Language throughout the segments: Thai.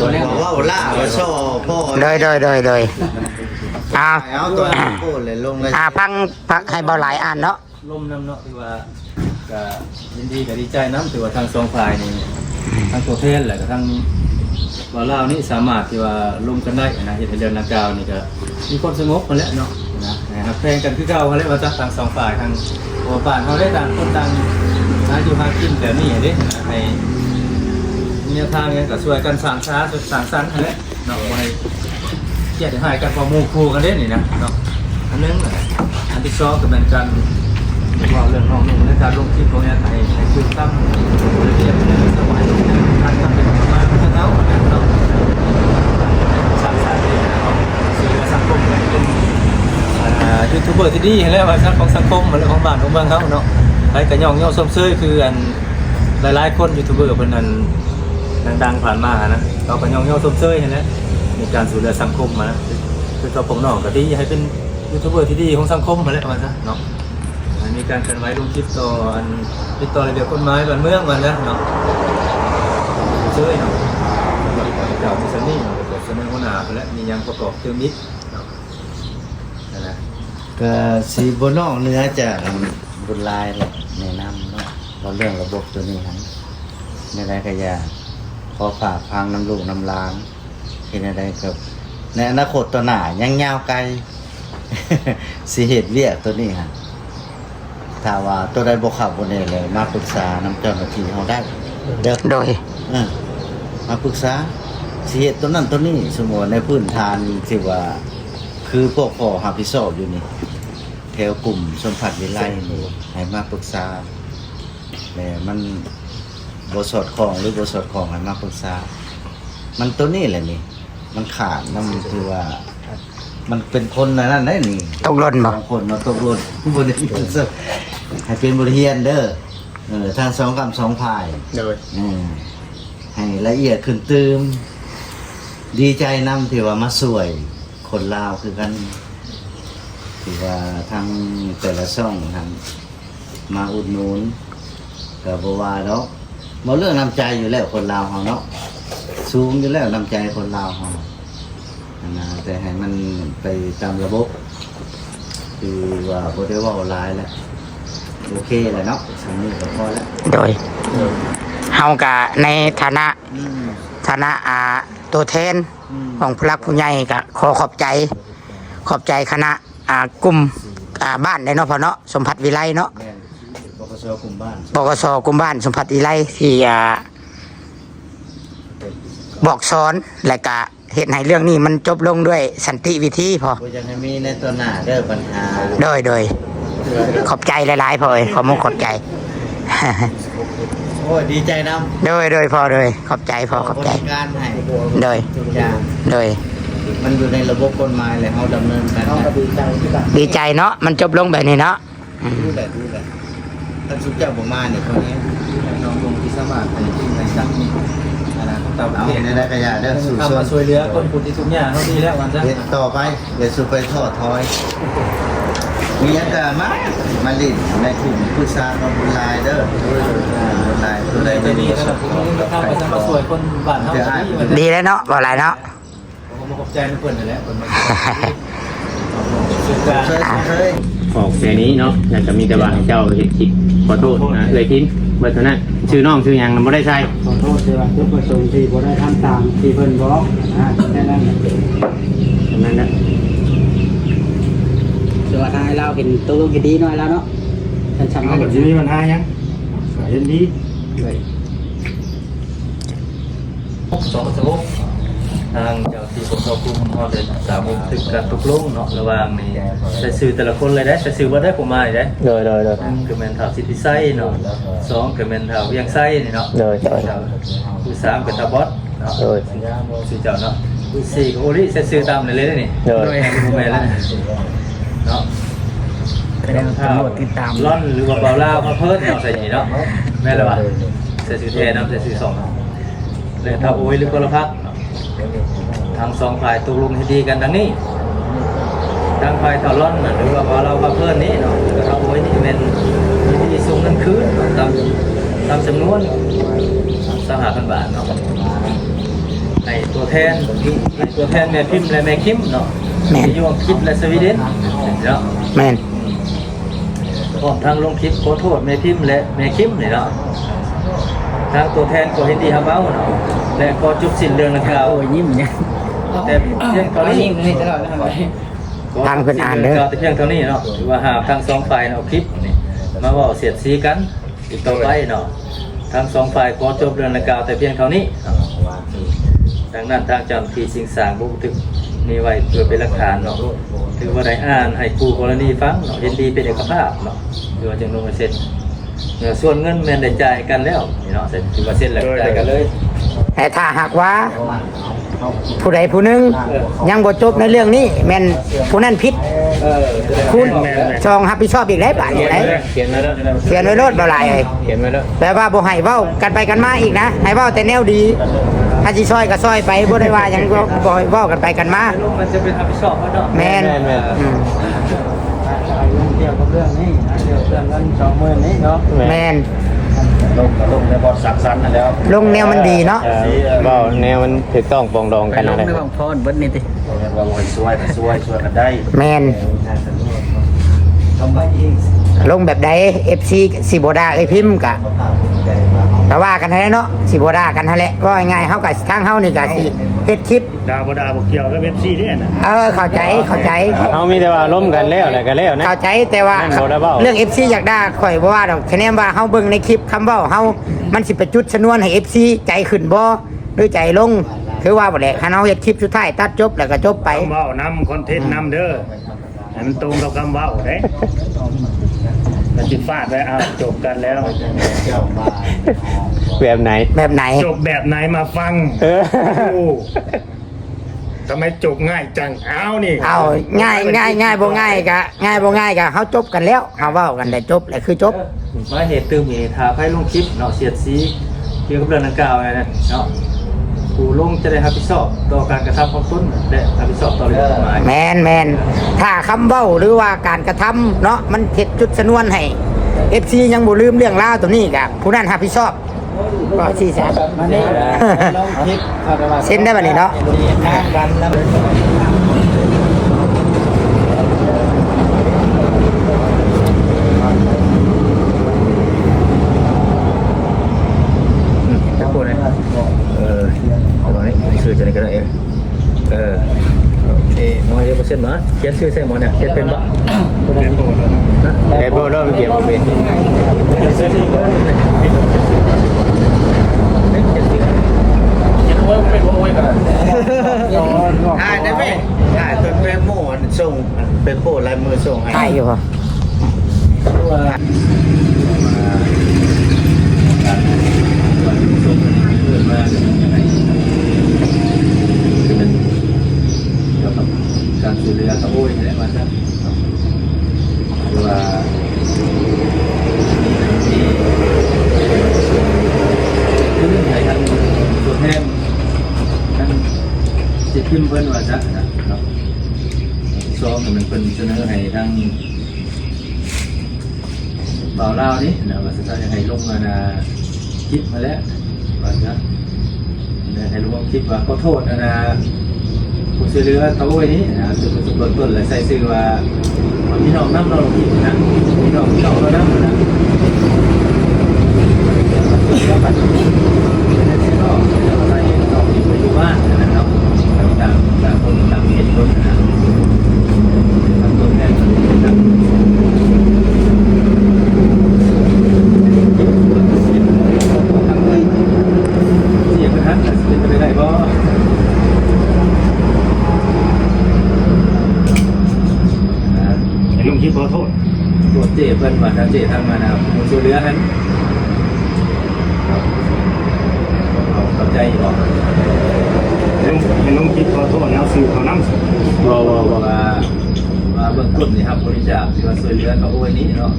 ตัวนี้บอกว่าล่าโซ่พ่อโดยเอาตัวโอ้เลยลงเลยพังให้เบาหลายอ่านเนาะลมน้ำเนาะที่ว่าก็ยินดีกับดีใจน้ำถือว่าทางสองฝ่ายนี่ทางตัวเพศแหละกับทางบ่าวลาวนี่สามารถที่ว่าร่วมกันได้นะเหตุเดือนนากาวนี่ก็มีความสงบมาแล้วเนาะนะครับแพงกันคือเก่าเขาเรียกว่าทางสองฝ่ายทางหัวป่านเขาได้ต่างคนต่างหาอยู่หากินแบบนี้เด้ในเนี่ยทางเนี่ยก็ช่วยกันสร้างสรรค์นั่นแหละเนาะไว้เกี่ยให้กันพอหมู่คู่กันเด้นี่นะเนาะอันนึงอันที่สองก็เป็นการว่าเรื่องน้องนุ่งในการลงคลิปตรงนี้ให้คือตั้งระเบียบสมัยการทำเป็นประมาณพัฒนาเนาะสร้างสรรค์นะครับสื่อสังคมเป็นยูทูบเบอร์ที่ดีเห็นแล้วว่าสังของสังคมมันของบ้านของเมืองเขาเนาะไอ้กระย่องย่อส้มเซ้ยคืออันหลายๆคนยูทูบเบอร์เป็นอันดังๆผ่านมานะเรากระย่องย่อส้มเซ้ยเห็นแล้วมีการสู่เรือสังคมมานะคือตัวผมน้องก็ดีให้เป็นยูทูบเบอร์ที่ดีของสังคมมาแล้วมันซะเนาะมีการเคลื่อนไหวลงคลิปต่ออันติดต่อระเบียบกฎหมายบ้านเมืองมันแล้วเนาะเซ้ยเนาะเก่ามีซันนี่เนาะเสนอหัวหน้าไปแล้วมียังประกอบเติมนิดเนาะนั่นแหละก็สีบนนอกเนื้อจะบุญลายแหละแนะนำเนาะเราเรื่องระบบตัวนี้ครับในรายกระยาพอฝากพังน้ำลูกน้ำล้างเห็นอะไรกับในอนาคตตัวหน้ายังยาวไกล สีเหตุเรียกตัวนี้ฮะถ้าว่าตัวใดบกขับบนนี้เลยมาปรึกษาน้ำเจ้าหน้าที่เขาได้เด้อโดยมาปรึกษาสีเหตุตัวนั้นตัวนี้สมมติในพื้นฐานที่ว่าคือพวกพ่อหาพิสอบอยู่นี่แถวกลุ่มสมผัสวิไลนี่ให้มาปรึกษาแต่มันบสอดของหรือบสอดของให้มาปรึกษามันตัวนี้แหละนี่มันขาดนั่นคือว่ามันเป็นคนนั่นได้นี่ตกหล่นบ่คนมาตกหล่นบริเวณให้เป็นบริเวณเด้อทางสองกำสองพายเลยให้ละเอียดขึ้นตืมดีใจนำที่ว่ามาสวยคนลาวคือกันที่ว่าทางแต่ละช่องทางมาอุดหนุนกับบวาเนาะมาเรื่องน้ำใจอยู่แล้วคนลาวเขาเนาะสูงอยู่แล้วน้ำใจคนลาวเขานะแต่ให้มันไปตามระบบคือว่าโปรเทว่าไลน์แล้วโอเคแล้วเนาะสำนึกก็พอแล้วโดยเฮากะในฐานะตัวแทนของผู้หลักผู้ใหญ่ก็ขอขอบใจคณะกลุ่มบ้านในเนาะพ่อเนาะสมผัสวิไลเนาะปกสกลุ่มบ้านสมผัสวิไลที่บอกสอนและก็เหตุให้เรื่องนี้มันจบลงด้วยสันติวิธีพอยังมีในตัวหน้าเด้อปัญหาโดยขอบใจหลายๆพอขอมุขอบใจโอ้ยดีใจนำโดยพอเลยขอบใจพอขอบใจการให้โดยมันอยู่ในระบบกฎหมายเลยเขาดำเนินการดีใจเนาะมันจบลงแบบนี้เนาะดูแลท่านสุเจ้าผมมาเนี่ยคนนี้น้องลงที่สมัครในสังคมเอาในรายกระยาเด้อสู่ส่วนช่วยเหลือคนผู้ที่ทุกข์ยากเขาดีแล้ววันจะต่อไปเดี๋ยวสู่ไปทอดทอยมียังแต่มาลินในกลุ่มผู้สร้างบุญลายเด้อบุญลายตัวใดจะดีนะครับข้าวไปทำมาสวยคนบ้านเขาดีแล้วเนาะบ่หลายเนาะผมขอบใจทุกคนเลยคนมาออกแต่นี้เนาะอยากจะมีแต่ว่าให้เจ้าเห็นคิดขอโทษนะเลยพิมพ์เบอร์โทรนั้นชื่อน้องชื่อยังไม่ได้ใช่ขอโทษที่ว่าทุกประสงค์ที่บ่ได้ทำตามที่เพิ่นบอกแค่นั้นนะส่วนทางเราเห็นตัวลูกดีหน่อยแล้วเนาะท่านชำนาญแบบนี้มันหายังเห็นดีสองสมุกทางเจ้าที่ปกครองกลุ่มเขาเดินสามมุมถึงการตกลงเนาะระหว่างนี้แต่สื่อแต่ละคนเลยได้แต่สื่อว่าได้ผมมาได้เลยคือแมนทาวซิตี้ไซเนาะสองคือแมนทาวเวียงไซนี่เนาะคือสามคือทาวบอสเนาะสื่อเจ้าเนาะคือสี่ก็โอริเซสื่อตามเลยนี่ด้วยแห่งโมเมนต์แล้วเนาะติดตามร่อนหรือว่าเบาล่ามาเพิ่มเนาะใส่ยี่เนาะแม่ละวะเซสื่อเทนะเซสื่อสองเลยทาวโอริหรือกรพักทางสองฝ่ายตกลงให้ดีกันดังนี้ทางฝ่ายตะล่อนหรือว่าพอเราเพิ่มนี้เนาะเราไว้นี่เป็นที่สูงนั่นคือตามจำนวน3,000 บาทเนาะ ในตัวแทนแม่พิมพ์และแม่คิมเนาะ แม่น อยู่อังกฤษและสวีเดนเนาะ แม่น พร้อมทางลงคลิปขอโทษแม่พิมพ์และแม่คิมนี่เนาะทางตัวแทนก็เห็นดีฮับเบ้าเนาะและก็จบสิ้นเรื่องนะครับ โอ้ยยิ้มเนี่ย แต่เพียงเท่านี้ ยิ้มนี่ตลอดนะ ทางเพิ่นอ่านเด้อ แต่เพียงเท่านี้เนาะถือว่าหากทั้งสองฝ่ายเอาคลิปนี่มาเว้าเสียดสีกันอีกต่อไปเนาะทั้งสองฝ่ายขอจบเรื่องนะครับแต่เพียงเท่านี้เนาะดังนั้นทางเจ้าหน้าที่สิ่งสร้างบุกตึกมีไว้เพื่อเป็นหลักฐานเนาะถือว่าได้อ่านให้คู่กรณีฟังเนาะเห็นดีเป็นเอกภาพเนาะถือว่าจึงลงมาเซ็นส่วนเงินแม่นได้จ่ายกันแล้วนี่เนาะเสร็จถือว่าเซ็นแล้วจ่ายกันเลย แต่ถ้าหากว่าผู้ใดผู้หนึงยังบ่จบในเรื่องนี้แม่นผู้นั้นผิดคุณจองรับผิดชอบอีกได้บาดนี้ได้ เขียนมาแล้ว เขียนไว้โลดบ่หลายเอ้ย เขียนมาแล้ว แปลว่าบ่ให้เว้ากันไปกันมาอีกนะให้เว้าแต่แนวดีถ้าสิซอยก็ซอยไปบ่ได้ว่าหยังบ่ให้เว้ากันไปกันมา ลูกมันจะเป็นรับผิดชอบเนาะ แม่นอืม เกี่ยวกับเรื่องนี้เกี่ยวกับเรื่องเงิน20,000นี้เนาะ แม่น ลงในบอดสักสันนั่นแล้ว ลงแนวมันดีเนาะ เว้าแนวมันถูกต้องปรองดองกัน ล อะ ง ไร ในบางพรเบิดนี่ติ ว่าบ่ช่วยกันได้ แม่น ทำไมเอง ลงแบบใด FC สิบ่ด่าเอ้ยพิมพ์ก็ ใจมา ก็ว่ากันให้แหละเนาะสิบ่ด่ากันให้แหละว่าง่ายๆเฮาก็ทางเฮานี่ก็สิเฮ็ดคลิป ดาวบ่ดาวบ่เกี่ยวกับเว็บซีนี่น่ะ เข้าใจ เอามีแต่ว่าล้มกันแล้วแหละก็แล้วนะ เข้าใจแต่ว่า แม่นบ่ได้เว้า เรื่อง FC อยากด่าข่อยบ่ว่าดอกคะแนนว่าเฮาเบิ่งในคลิปคำเว้าเฮามันสิไปจุดชนวนให้ FC ใจขึ้นบ่หรือใจลงคือว่าบ่แหละคันเฮาเฮ็ดคลิปสุดท้ายตัดจบแล้วก็จบไป คำเว้านำคอนเทนต์นำเด้อให้มันตรงกับคำเว้าเด้มันจิฟาดไว้อ้าวจบกันแล้ว เจ้ามา แบบไหน แบบไหน จบแบบไหนมาฟัง เออ โอ้ทำไมจบง่ายจังเอานี่ เอาง่ายบ่ง่ายก็เฮาจบกันแล้วเฮาเว้ากันได้จบแล้วคือจบ มาเหตุตื่มเหตุทาให้ลงคลิปเนาะเสียดสีเกี่ยวกับเรื่องดังกล่าวนะเนาะผู้ลงจะได้รับผิดชอบต่อการกระทำของตนและรับผิดชอบต่อเรื่องกฎหมาย แมนถ้าคำเว้าหรือว่าการกระทำเนาะมันเฮ็ดจุดชนวนให้ FC ยังบ่ลืมเรื่องราวตัวนี้ก็ผู้นั้นรับผิดชอบก็สิซะ มานี่ลองคลิปเอาไปว่า เซ็นได้บัดนี้เนาะ กันแล้ว จะพูดนะตอนนี้ชื่อจะไหนก็ได้โอเคน้อยเปอร์เซ็นต์มาเขียนชื่อใส่หมอเนี่ยเขียนเป็นบ่ แต่บ่เราเกี่ยวกับเป็น ได้ไหมเป็นแม่โม่ส่งเป็นโป้ลายมือส่งให้ ใช่อยู่บ่ การช่วยเหลือเขาโอ้ยอะไรมาสักหรือว่าเรื่องไหนทางตัวแทนท่านจะขึ้นเพิ่นว่าจะเนาะซ้อมมันเป็นเสนอให้ทางบ่าวลาวนี่นะว่าจะให้ลงมาคลิปมาแล้วว่าจะให้ลงคลิปว่าขอโทษนะผู้ช่วยเหลือเขาไว้นี้นะจุดจุดต้นเลยใส่ชื่อว่าพี่น้องน้ำเราลงผิดนะพี่น้องเราน้ำนะก็ปัจจุบันก็อะไรต่อที่ไปอยู่บ้านนะครับต่างคนต่างเหตุผลนะต่างคนแต่งต่างเสียงกระทัดเป็นไปได้บ่ลุงคิดขอโทษ ตัวเจเพิ่นว่าถ้าเจทางมานะผู้ช่วยเหลือนั้นเข้าใจออก ลุงคิดขอโทษแล้วสื่อเขานำ ว่าเบื้องต้นนี่ครับบริจาคที่ว่าช่วยเหลือเขาโอ้ยนี้เนาะ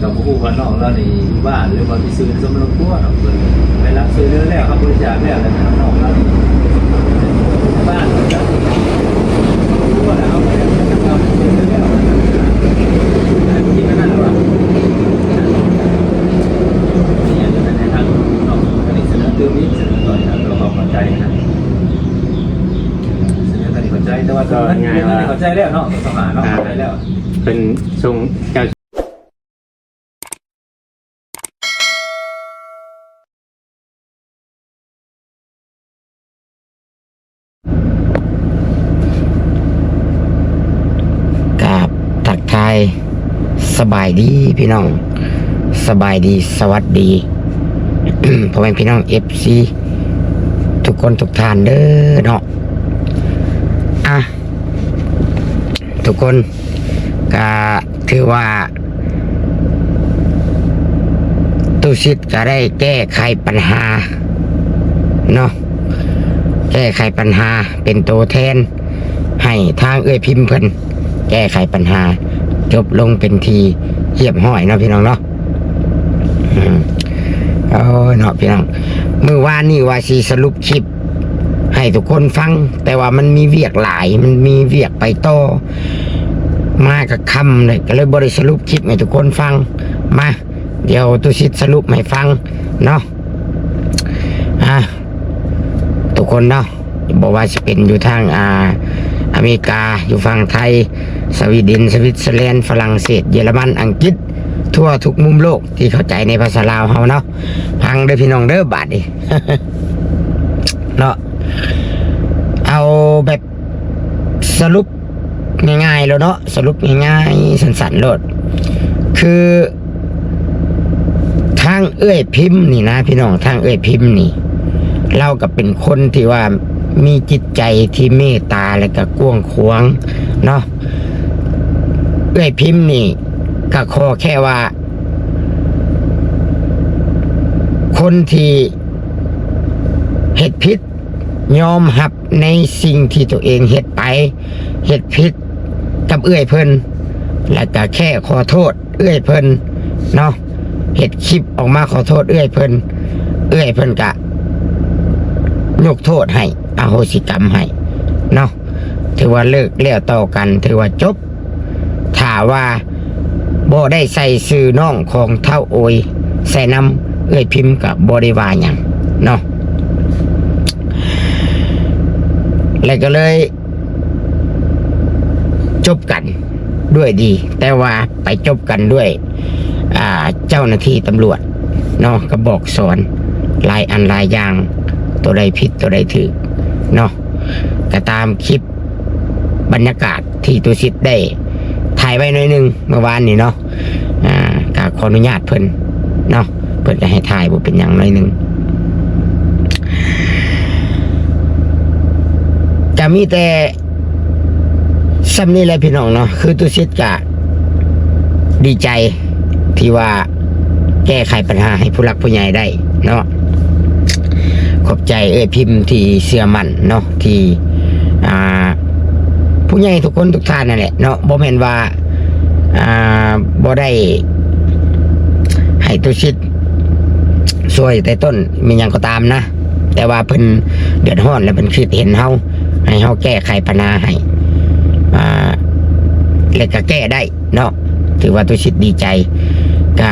กับผู้ว่าน้องเรานี่บ้านหรือว่าที่ซื้อสมรภูมิเนาะเพิ่นไปรับช่วยเหลือแล้วครับบริจาคแล้วแล้วน้องเรานี่บ้านจะรู้ว่าเอาไปทำช่วยเหลือแล้วที่นั่นว่านี่จะเป็นในทางน้องอันนี้เสนอเรื่องนี้เสนอต่อทางเราเข้าใจนะ แต่ว่าก็ง่ายว่าเข้าใจแล้วเนาะสองหาเนาะเข้าใจแล้ว เป็นทรงเจ้า กับทักทายสบายดีพี่น้องสบายดีสวัสดี พ่อแม่พี่น้อง FC ทุกคนทุกท่านเด้อเนาะอ่ะทุกคนก็ถือว่าตุสิทธิ์ก็ได้แก้ไขปัญหาเนาะแก้ไขปัญหาเป็นตัวแทนให้ทางเอื้อยพิมพ์เพิ่นแก้ไขปัญหาจบลงเป็นทีเรียบร้อยเนาะพี่น้องเนาะโอ้ยเนาะพี่น้องเมื่อวานนี่ว่าสิสรุปคลิปให้ทุกคนฟังแต่ว่ามันมีเวียกหลายมันมีเวียกไปต่อมากับคำเลยก็เลยบริสรุปคลิปให้ทุกคนฟังมาเดี๋ยวตุสิทธิ์สรุปให้ฟังเนาะทุกคนเนาะบอกว่าจะเป็นอยู่ทางอเมริกาอยู่ฝั่งไทยสวีเดนสวิตเซอร์แลนด์ฝรั่งเศสเยอรมันอังกฤษทั่วทุกมุมโลกที่เข้าใจในภาษาลาวเฮาเนาะพังเด้อพี่น้องเด้อบาดดิ เนาะเอาแบบสรุปง่ายๆแล้วเนาะสรุปง่ายๆสั้นๆโลดคือทางเอื้อยพิมพ์นี่นะพี่น้องทางเอื้อยพิมพ์นี่เราก็เป็นคนที่ว่ามีจิตใจที่เมตตาและก็กว้างขวางเนาะเอื้อยพิมพ์นี่ก็ขอแค่ว่าคนที่เฮ็ดผิดยอมรับในสิ่งที่ตัวเองเฮ็ดไปเฮ็ดผิดกับเอื้อยเพิ่นแล้วก็แค่ขอโทษเอื้อยเพิ่นเนาะเฮ็ดคลิปออกมาขอโทษเอื้อยเพิ่นก็ยกโทษให้อโหสิกรรมให้เนาะถือว่าเลิกแล้วต่อกันถือว่าจบถ้าว่าบ่ได้ใส่ชื่อน้องของเท่าโอยใส่นำเอื้อยพิมพ์กับบ่ได้ว่าหยังเนาะแล้วก็เลยจบกันด้วยดีแต่ว่าไปจบกันด้วยเจ้าหน้าที่ตำรวจเนาะก็บอกสอนหลายอันหลายอย่างตัวใดผิดตัวใดถูกเนาะก็ตามคลิปบรรยากาศที่ตุสิทธิ์ได้ถ่ายไว้หน่อยนึงเมื่อวานนี่เนาะก็ขออนุญาตเพิ่นเนาะเพิ่นจะให้ถ่ายบ่เป็นอย่างหน่อยนึงจะมีแต่ซ้ำนี่แหละพี่น้องเนาะคือตุสิทธิ์ก็ดีใจที่ว่าแก้ไขปัญหาให้ผู้หลักผู้ใหญ่ได้เนาะขอบใจเอ้ยพิมพ์ที่เชื่อมั่นเนาะที่ผู้ใหญ่ทุกคนทุกท่านนั่นแหละเนาะบ่แม่นว่าบ่ได้ให้ตุสิทธิ์ช่วยแต่ต้นมีหยังก็ตามนะแต่ว่าเพิ่นเดือดร้อนแล้วเพิ่นคิดเห็นเฮาให้เฮาแก้ไขปัญหาให้แล้วก็แก้ได้เนาะถือว่าตุสิทธิ์ดีใจก็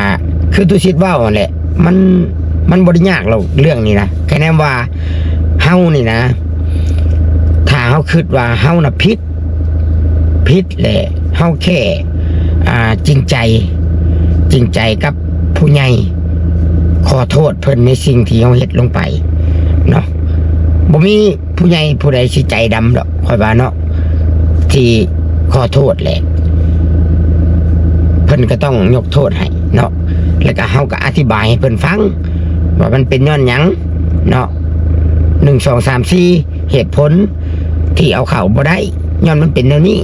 คือตุสิทธิ์ว่าแหละมันบ่ได้ยากหรอกเรื่องนี้นะแค่นั้นว่าเฮานี่นะถ้าเฮาคิดว่าเฮาน่ะผิดแหละเฮาแค่จริงใจกับผู้ใหญ่ขอโทษเพิ่นในสิ่งที่เฮาเฮ็ดลงไปเนาะบ่มีผู้ใหญ่ผู้ใดสิใจดำดอกค่อยว่าเนาะที่ขอโทษแหละเพิ่นก็ต้องยกโทษให้เนาะแล้วก็เฮาก็อธิบายให้เพิ่นฟังว่ามันเป็นย้อนหยังเนาะ1 2 3 4เหตุผลที่เอาเข้าบ่ได้ย้อนมันเป็นแนวนี้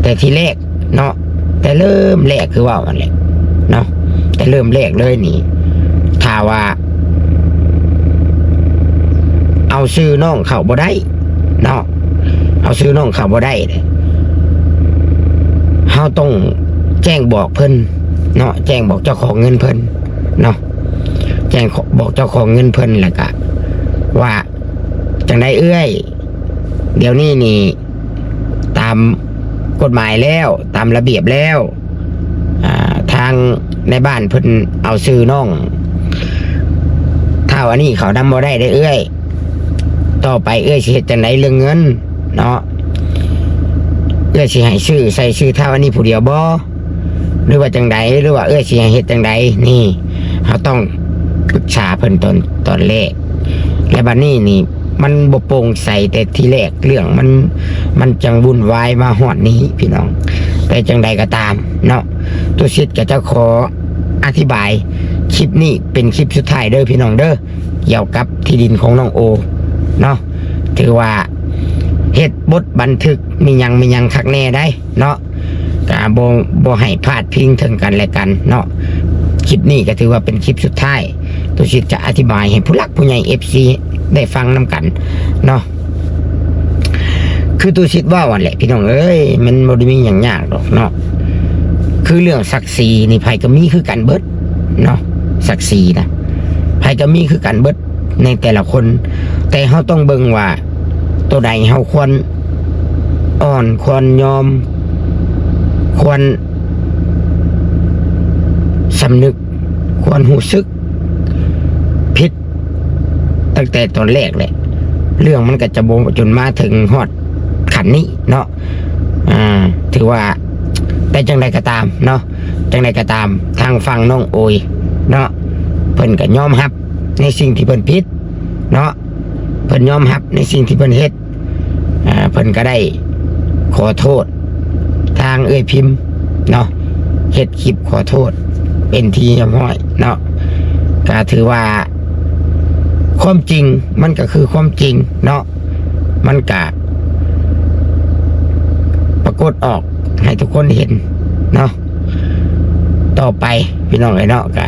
แต่ทีแรกเนาะแต่เริ่มแรกคือว่ามันแหละเนาะแต่เริ่มแรกเลยนี่ถ้าว่าเอาซื้อน้องเข้าบ่ได้เนาะเอาซื้อน้องเข้าบ่ได้เฮาต้องแจ้งบอกเพิ่นเนาะแจ้งบอกเจ้าของเงินเพิ่นเนาะแจ้งบอกเจ้าของเงินเพิ่นแล้วก็ว่าจังไดเอื้อยเดี๋ยวนี้นี่ตามกฎหมายแล้วตามระเบียบแล้วทางในบ้านเพิ่นเอาซื้อน้องถ้าวันนี้เขานำบ่ได้เอื้อยต่อไปเอื้อยสิเฮ็ดจังไดเรื่องเงิน เนาะเอื้อสิให้ชื่อใส่ชื่อท่าวันนี้ผู้เดียวบ่หรือว่าจังใดหรือว่าเอื้อสิให้เฮ็ดจังใดนี่เขาต้องปรึกษาเพิ่นตอนแรกและบัดนี้นี่มันบ่โปร่งใสแต่ทีแรกเรื่องมันจังวุ่นวายมาฮอดนี้พี่น้องแต่จังใดก็ตามเนาะตัวชิดก็จะขออธิบายคลิปนี้เป็นคลิปสุดท้ายเด้อพี่น้องเด้อเกี่ยวกับที่ดินของน้องโอเนาะถือว่าเฮ็ดบทบันทึกมีหยังคักแน่ได้เนาะก็บ่ให้พลาดพิงถึงกันและกันเนาะคลิปนี้ก็ถือว่าเป็นคลิปสุดท้ายตัวชิดจะอธิบายให้ผู้หลักผู้ใหญ่ FC ได้ฟังนํกันเนาะคือตัวชิดว่าวันแหละพี่น้องเอ้ยมันบ่ได้มีหยังยากหรอกเนาะคือเรื่องศักดิ์ศรีนี่ไผก็มีคือกันเบิดเนาะศักดิ์ศรีนะไผก็มีคือกันเบิดในแต่ละคนแต่เฮาต้องเบิ่งว่าตัวใดเฮาควรอ่อนควรยอมควรสำนึกควรรู้สึกผิดตั้งแต่ตอนแรกแหละเรื่องมันก็จะบ่จนมาถึงฮอดขันนี้เนาะถือว่าแต่จังใดก็ตามเนาะจังใดก็ตามทางฝั่งน้องโอยเนาะเพิ่นก็ยอมรับในสิ่งที่เพิ่นผิดเนาะเพิ่นยอมรับในสิ่งที่เพิ่นเฮ็ดเพิ่นก็ได้ขอโทษทางเอ่ยพิมพ์เนาะเฮ็ดคลิปขอโทษเป็นที่เรียบร้อยเนาะก็ถือว่าความจริงมันก็คือความจริงเนาะมันก็ปรากฏออกให้ทุกคนเห็นเนาะต่อไปพี่น้องไอ้เนาะก็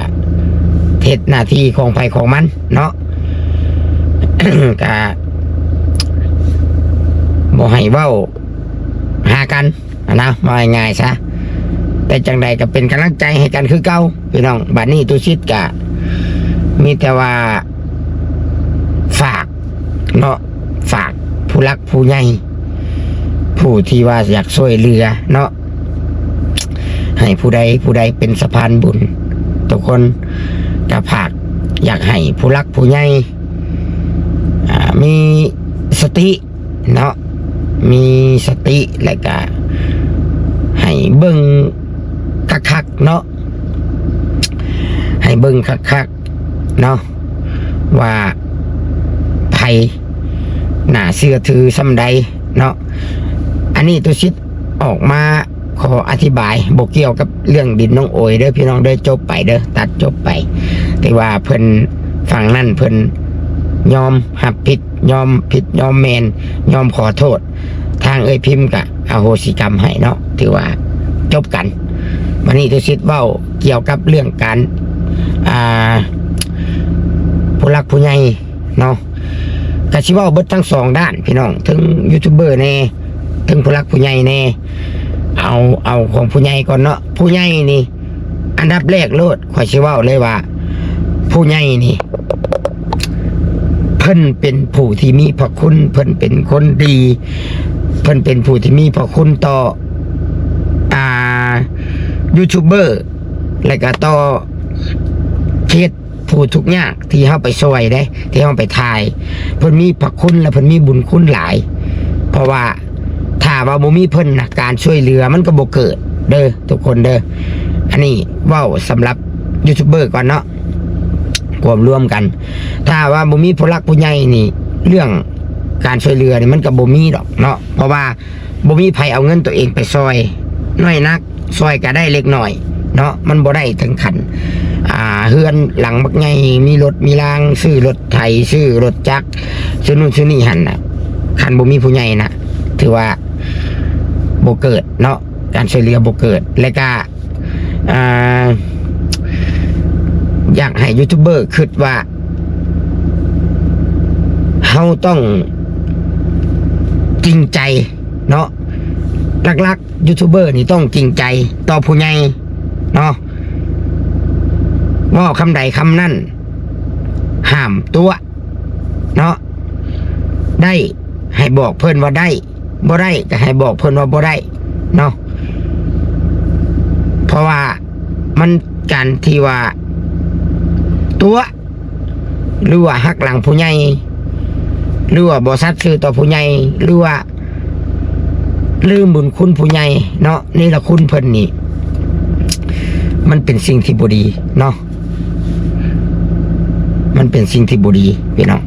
เทศหน้าที่ของไผของมันเนาะ ก็บ่ให้เว้าหากันนะว่าง่ายๆซะแต่จังใดก็เป็นกำลังใจให้กันคือเก่าพี่น้องบัดนี้ตุชิดก็มีแต่ว่าฝากเนาะฝากผู้รักผู้ใหญ่ผู้ที่ว่าอยากช่วยเหลือเนาะให้ผู้ใดเป็นสะพานบุญทุกคนก็ฝากอยากให้ผู้รักผู้ใหญ่มีสติเนาะมีสติและก็ให้เบิ่งคักๆเนาะให้เบิ่งคักๆเนาะว่าไผหน้าเชื่อถือส่ำใดเนาะอันนี้ตัวชิดออกมาขออธิบายบ่เกี่ยวกับเรื่องดินน้องโอยเด้อพี่น้องเด้อจบไปเด้อตัดจบไปแต่ว่าเพิ่นฝั่งนั้นเพิ่นยอมรับผิดยอมแมนยอมขอโทษทางเอ่ยพิมพ์ก็อโหสิกรรมให้เนาะถือว่าจบกันวันนี้ตัวชิดเว้าเกี่ยวกับเรื่องการผู้รักผู้ใหญ่เนาะก็สิเว้าเบิดทั้งสองด้านพี่น้องถึงยูทูบเบอร์แน่ถึงผู้รักผู้ใหญ่แน่เอาของผู้ใหญ่ก่อนเนาะผู้ใหญ่นี่อันดับแรกโลดข่อยสิเว้าเลยว่าผู้ใหญ่นี่เพิ่นเป็นผู้ที่มีพระคุณเพิ่นเป็นคนดีเพิ่นเป็นผู้ที่มีพระคุณต่อยูทูบเบอร์และก็ต่อเคสผู้ทุกข์ยากที่เฮาไปช่วยได้ที่เฮาไปถ่ายเพิ่นมีพระคุณและเพิ่นมีบุญคุณหลายเพราะว่าถ้าว่าบ่มีเพิ่นนะการช่วยเหลือมันก็บ่เกิดเด้อทุกคนเด้ออันนี้เว้าสำหรับยูทูบเบอร์ก่อนเนาะควบรวมกันถ้าว่าบ่มีผู้รักผู้ใหญ่นี่เรื่องการช่วยเหลือนี่มันก็บ่มีดอกเนาะเพราะว่าบ่มีไผเอาเงินตัวเองไปซอยน้อยนักซอยก็ได้เล็กน้อยเนาะมันบ่ได้ถึงขันเฮือนหลังบักใหญ่มีรถมีรางซื้อรถไถซื้อรถจักรซื้อนู่นซื้อนี่หั่นน่ะคันบ่มีผู้ใหญ่นะถือว่าบ่เกิดเนาะการช่วยเหลือบ่เกิดและก็อยากให้ยูทูบเบอร์คิดว่าเฮาต้องจริงใจเนาะลักๆยูทูบเบอร์นี่ต้องจริงใจต่อผู้ใหญ่เนาะว่าคำใดคำนั้นห้ามตัวเนาะได้ให้บอกเพิ่นว่าได้บ่ได้ก็ให้บอกเพิ่นว่าบ่ได้เนาะเพราะว่ามันการที่ว่าตัวหรือว่าหักหลังผู้ใหญ่หรือว่าบ่ซัดซื่อต่อผู้ใหญ่หรือว่า ลืมบุญคุณผู้ใหญ่เนาะนี่ละคุณเพิ่นนี่มันเป็นสิ่งที่บ่ดีเนาะมันเป็นสิ่งที่บ่ดีพี่น้อง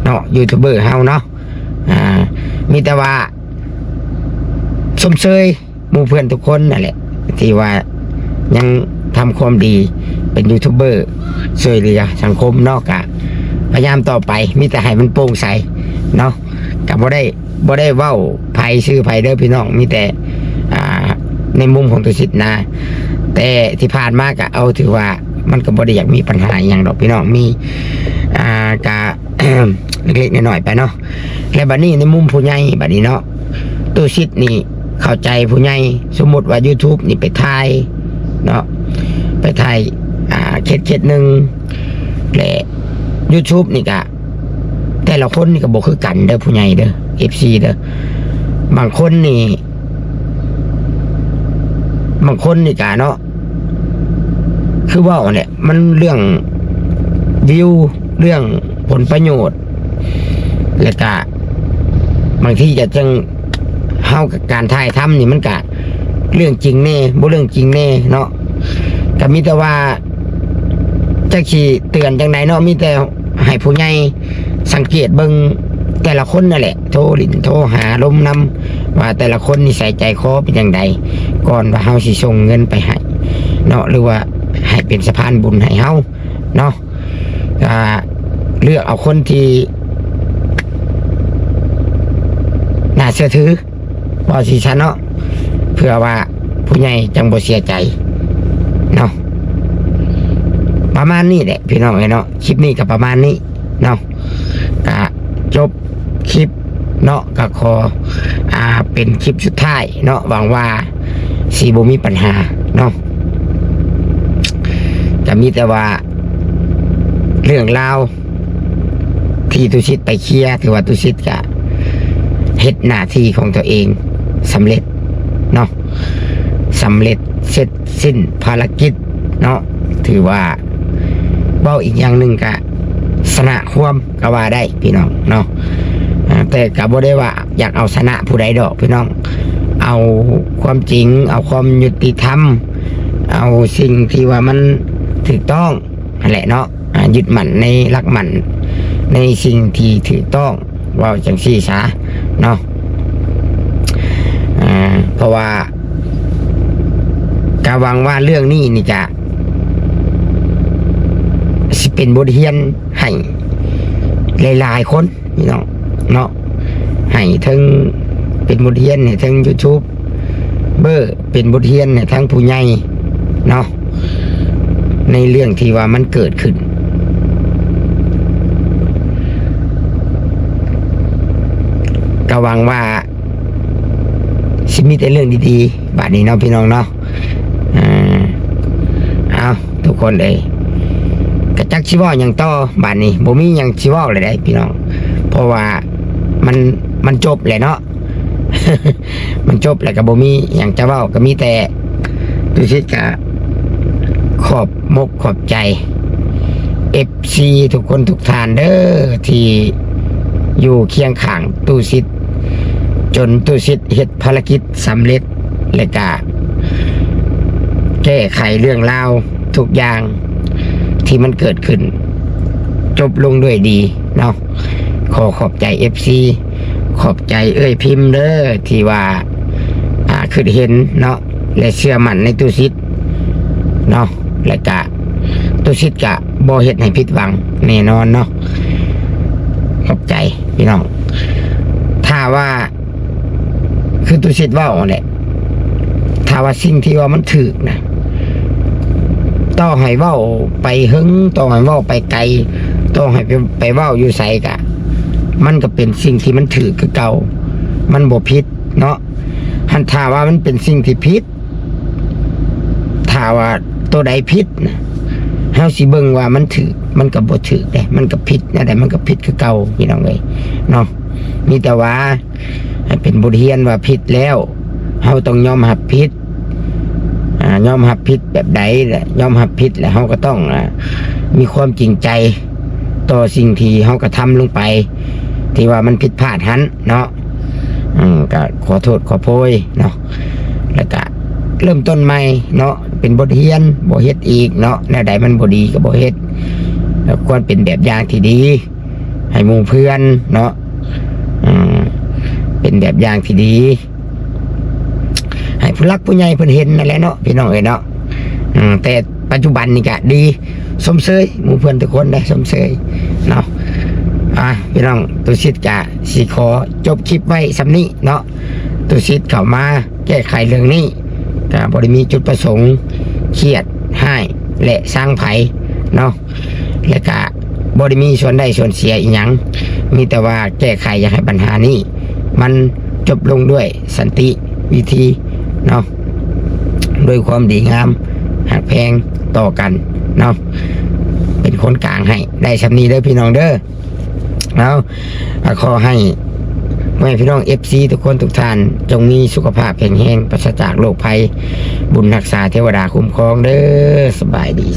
เนาะยูทูบเบอร์เฮาเนาะมีแต่ว่าชมเชยหมู่เพื่อนทุกคนนั่นแหละที่ว่ายังทำความดีเป็นยูทูบเบอร์ช่วยเหลือสังคมเนาะกะพยายามต่อไปมีแต่ให้มันโปร่งใสเนาะกับบ่ได้เว้าภัยชื่อภัยเด้อพี่น้องมีแต่ในมุมของตัวสิทธิ์นะแต่ที่ผ่านมากะเอาถือว่ามันก็บ่ได้อยากมีปัญหาอย่างดอกพี่น้องมีกะ เล็กๆน้อยๆไปเนาะและบัดนี้ในมุมผู้ใหญ่บัดนี้เนาะตัวสิทธิ์นี่เข้าใจผู้ใหญ่สมมติว่า YouTube นี่ไปถ่ายเนาะไปถ่ายเคสหนึ่งและ YouTube นี่ก็แต่ละคนนี่ก็บ่คือกันเด้อผู้ใหญ่เด้อ FC เด้อบางคนนี่ก็เนาะคือว่าเนี่ยมันเรื่องวิวเรื่องผลประโยชน์แล้วก็บางทีจะจังเฮากับการถ่ายทำนี่มันก็เรื่องจริงแน่บ่เรื่องจริงแน่เนาะก็มีแต่ว่าจักสิเตือนจังไดเนาะมีแต่ให้ผู้ใหญ่สังเกตเบิ่งแต่ละคนนั่นแหละโทรลิ้นโทรหาลมนำว่าแต่ละคนนิสัยใจคอเป็นจังไดก่อนว่าเฮาสิส่งเงินไปให้เนาะหรือว่าให้เป็นสะพานบุญให้เฮาเนาะเลือกเอาคนที่น่าเชื่อถือบ่สิซะเนาะเพื่อว่าผู้ใหญ่จังบ่เสียใจเนาะประมาณนี้แหละพี่น้องเนาะคลิปนี้ก็ประมาณนี้เนาะก็จบคลิปเนาะก็ขอเป็นคลิปสุดท้ายเนาะหวังว่าสิบ่มีปัญหาเนาะจะมีแต่ว่าเรื่องราวที่ตุชิตไปเคลียร์ถือว่าตุชิตก็เฮ็ดหน้าที่ของตัวเองสำเร็จเนาะสำเร็จเสร็จสิ้นภารกิจเนาะถือว่าเบ้าอีกอย่างหนึ่งก็ชนะความก็ว่าได้พี่น้องเนาะแต่ก็บ่ได้ว่าอยากเอาชนะผู้ใดดอกพี่น้องเอาความจริงเอาความยุติธรรมเอาสิ่งที่ว่ามันถูกต้องนั่นแหละเนาะยึดมั่นในหลักมั่นในสิ่งที่ถูกต้องว่าจังซี่ซะเนาะเพราะว่าก็หวังว่าเรื่องนี้นี่จะสิเป็นบทเรียนให้หลายๆคนพี่น้องเนาะให้ทั้งเป็นบทเรียนให้ทั้ง YouTube เบอร์เป็นบทเรียนให้ทั้งผู้ใหญ่เนาะในเรื่องที่ว่ามันเกิดขึ้นก็หวังว่าสิมีแต่เรื่องดีๆบัดนี้เนาะพี่น้องเนาะเอาทุกคนเลยกระจักชิวออย่างต่อบัดนี้บ่มีหยังชิวอเลยได้พี่น้องเพราะว่ามันจบเลยเนาะ มันจบแล้วก็บ่มีหยังจะเว้าก็มีแต่ตุชิตก็ขอบมกขอบใจ FC ทุกคนทุกท่านเด้อที่อยู่เคียงข้างตุชิตจนตุชิตเฮ็ดภารกิจสำเร็จและก็แก้ไขเรื่องราวทุกอย่างที่มันเกิดขึ้นจบลงด้วยดีเนาะขอบใจ FC ขอบใจพิมพ์เด้อที่ว่าคือเห็นเนาะและเชื่อมั่นในตุชิตเนาะและก็ตุชิตก็บ่เฮ็ดให้ผิดหวังแน่นอนเนาะขอบใจพี่น้องถ้าว่าคือตุชิตว่าแหละถ้าว่าสิ่งที่ว่ามันถูกนะต่อให้เว้าไปหึงต่อให้เว้าไปไกลต่อให้ไปเว้าอยู่ไสกะมันก็เป็นสิ่งที่มันถูกคือเก่ามันบ่ผิดเนาะหันถ้าว่ามันเป็นสิ่งที่ผิดถ้าว่าตัวใดผิดนะเฮาสิเบิ่งว่ามันถูกมันก็บ่ถูกเด้มันก็ผิดนะแต่มันก็ผิดคือเก่าพี่น้องเอ้ยเนาะมีแต่ว่าให้เป็นบทเรียนว่าผิดแล้วเฮาต้องยอมรับผิดยอมรับผิดแบบใดแหละยอมรับผิดแล้วเฮาก็ต้องมีความจริงใจต่อสิ่งที่เฮากระทำลงไปที่ว่ามันผิดพลาดหันเนาะ ก็ขอโทษขอโพยเนาะแล้วก็เริ่มต้นใหม่เนาะเป็นบทเรียนบ่เฮ็ดอีกเนาะแนวใดมันบ่ดีก็บ่เฮ็ดแล้วควรเป็นแบบอย่างที่ดีให้หมู่เพื่อนเนาะเป็นแบบอย่างที่ดีให้ผู้รักผู้ใหญ่เพิ่นเห็นนั่นแหละเนาะพี่น้องเอ้ยเนาะแต่ปัจจุบันนี่ก็ดีสมเสยหมู่เพื่อนทุกคนได้สมเสยเนาะพี่น้องตุสิทธิ์จะสิขอจบคลิปไว้สำนี้เนาะตุสิทธิ์เข้ามาแก้ไขเรื่องนี้ก็บ่ได้มีจุดประสงค์เครียดให้และสร้างไผเนาะและก็บ่ได้มีส่วนได้ส่วนเสียอีหยังมีแต่ว่าแก้ไขอยากให้ปัญหานี้มันจบลงด้วยสันติวิธีเนาะด้วยความดีงามหักแพงต่อกันเนาะเป็นคนกลางให้ได้สำนี้เด้อพี่น้องเด้อแล้วขอให้แม่พี่น้อง FC ทุกคนทุกท่านจงมีสุขภาพแข็งแรงปราศจากโรคภัยบุญรักษาเทวดาคุ้มครองเด้อสบายดี